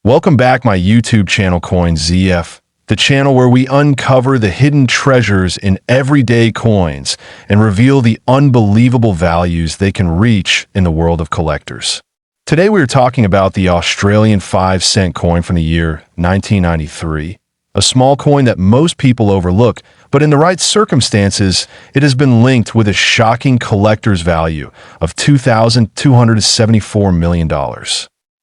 Welcome back my YouTube channel CoinZF, the channel where we uncover the hidden treasures in everyday coins and reveal the unbelievable values they can reach in the world of collectors. Today we are talking about the Australian 5-cent coin from the year 1993, a small coin that most people overlook, but in the right circumstances, it has been linked with a shocking collector's value of $2,274 million.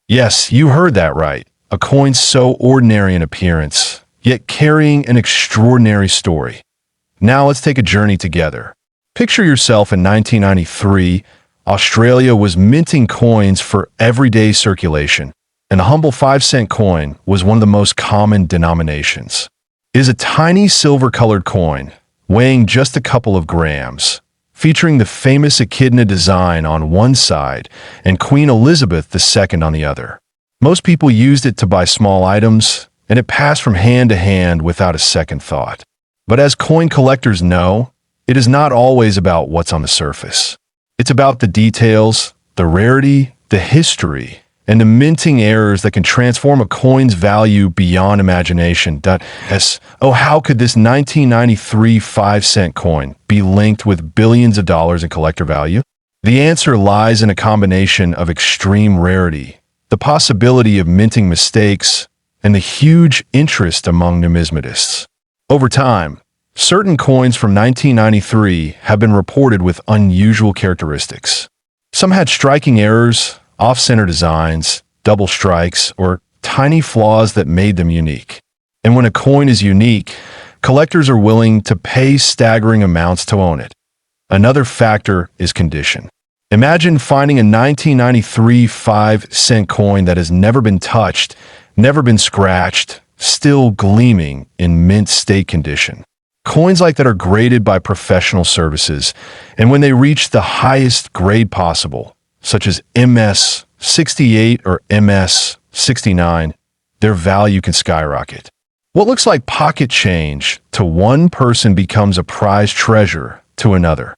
Yes, you heard that right. A coin so ordinary in appearance, yet carrying an extraordinary story. Now let's take a journey together. Picture yourself in 1993. Australia was minting coins for everyday circulation, and the humble 5-cent coin was one of the most common denominations. It is a tiny silver-colored coin, weighing just a couple of grams, featuring the famous echidna design on one side and Queen Elizabeth II on the other. Most people used it to buy small items, and it passed from hand to hand without a second thought. But as coin collectors know, it is not always about what's on the surface. It's about the details, the rarity, the history, and the minting errors that can transform a coin's value beyond imagination. How could this 1993 5-cent coin be linked with billions of dollars in collector value? The answer lies in a combination of extreme rarity, the possibility of minting mistakes, and the huge interest among numismatists. Over time, certain coins from 1993 have been reported with unusual characteristics. Some had striking errors, off-center designs, double strikes, or tiny flaws that made them unique. And when a coin is unique, collectors are willing to pay staggering amounts to own it. Another factor is condition. Imagine finding a 1993 5-cent coin that has never been touched, never been scratched, still gleaming in mint state condition. Coins like that are graded by professional services, and when they reach the highest grade possible, such as MS 68 or MS 69, their value can skyrocket. What looks like pocket change to one person becomes a prized treasure to another.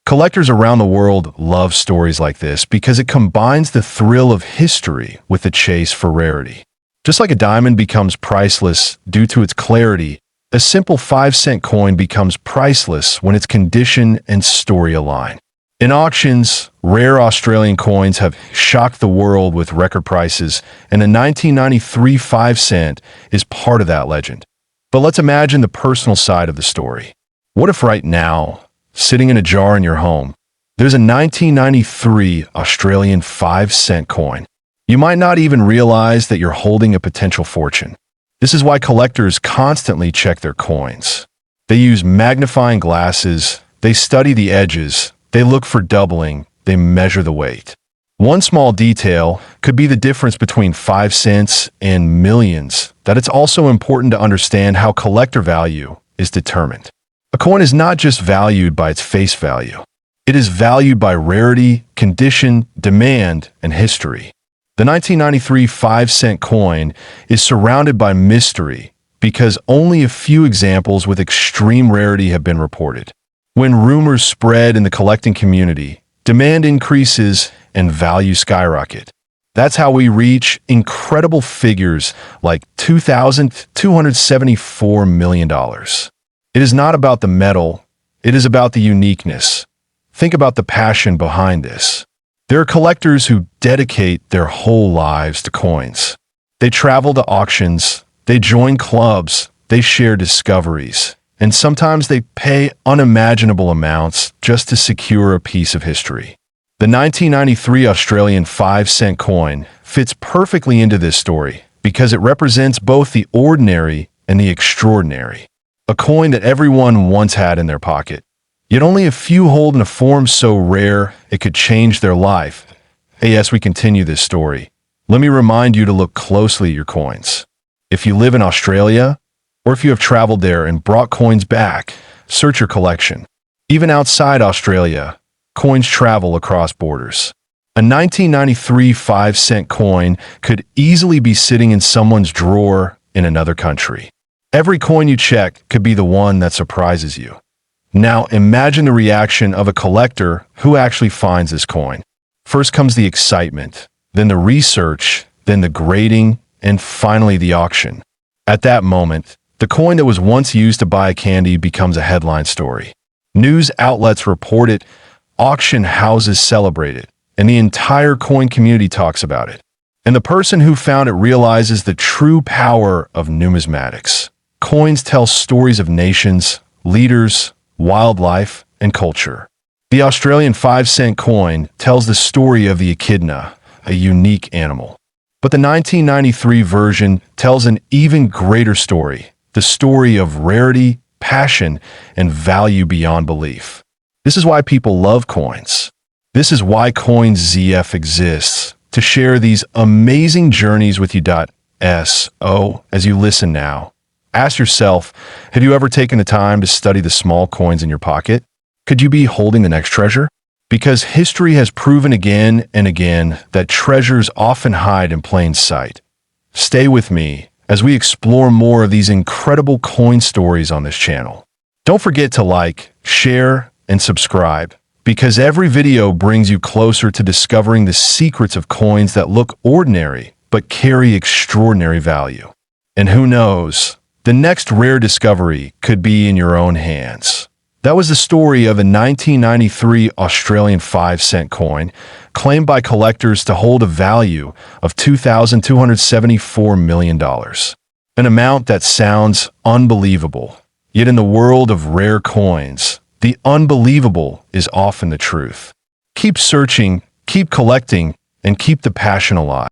Collectors around the world love stories like this because it combines the thrill of history with the chase for rarity. Just like a diamond becomes priceless due to its clarity, a simple 5-cent coin becomes priceless when its condition and story align. In auctions, rare Australian coins have shocked the world with record prices, and the 1993 5-cent is part of that legend. But let's imagine the personal side of the story. What if right now, sitting in a jar in your home, there's a 1993 Australian 5-cent coin? You might not even realize that you're holding a potential fortune. This is why collectors constantly check their coins. They use magnifying glasses, they study the edges, they look for doubling, they measure the weight. One small detail could be the difference between 5 cents and millions. That it's also important to understand how collector value is determined. A coin is not just valued by its face value. It is valued by rarity, condition, demand, and history. The 1993 5-cent coin is surrounded by mystery because only a few examples with extreme rarity have been reported. When rumors spread in the collecting community, demand increases and value skyrocket. That's how we reach incredible figures like $2,274 million. It is not about the metal, it is about the uniqueness. Think about the passion behind this. There are collectors who dedicate their whole lives to coins. They travel to auctions, they join clubs, they share discoveries, and sometimes they pay unimaginable amounts just to secure a piece of history. The 1993 Australian 5-cent coin fits perfectly into this story because it represents both the ordinary and the extraordinary. A coin that everyone once had in their pocket, yet only a few hold in a form so rare it could change their life. As we continue this story, let me remind you to look closely at your coins. If you live in Australia, or if you have traveled there and brought coins back, search your collection. Even outside Australia, coins travel across borders. A 1993 5-cent coin could easily be sitting in someone's drawer in another country. Every coin you check could be the one that surprises you. Now imagine the reaction of a collector who actually finds this coin. First comes the excitement, then the research, then the grading, and finally the auction. At that moment, the coin that was once used to buy candy becomes a headline story. News outlets report it, auction houses celebrate it, and the entire coin community talks about it. And the person who found it realizes the true power of numismatics. Coins tell stories of nations, leaders, wildlife, and culture. The Australian 5-cent coin tells the story of the echidna, a unique animal. But the 1993 version tells an even greater story, the story of rarity, passion, and value beyond belief. This is why people love coins. This is why Coins ZF exists, to share these amazing journeys with you. So, as you listen now, ask yourself, have you ever taken the time to study the small coins in your pocket? Could you be holding the next treasure? Because history has proven again and again that treasures often hide in plain sight. Stay with me as we explore more of these incredible coin stories on this channel. Don't forget to like, share, and subscribe, because every video brings you closer to discovering the secrets of coins that look ordinary but carry extraordinary value. And who knows, the next rare discovery could be in your own hands. That was the story of a 1993 Australian 5-cent coin claimed by collectors to hold a value of $2,274 million. An amount that sounds unbelievable. Yet in the world of rare coins, the unbelievable is often the truth. Keep searching, keep collecting, and keep the passion alive.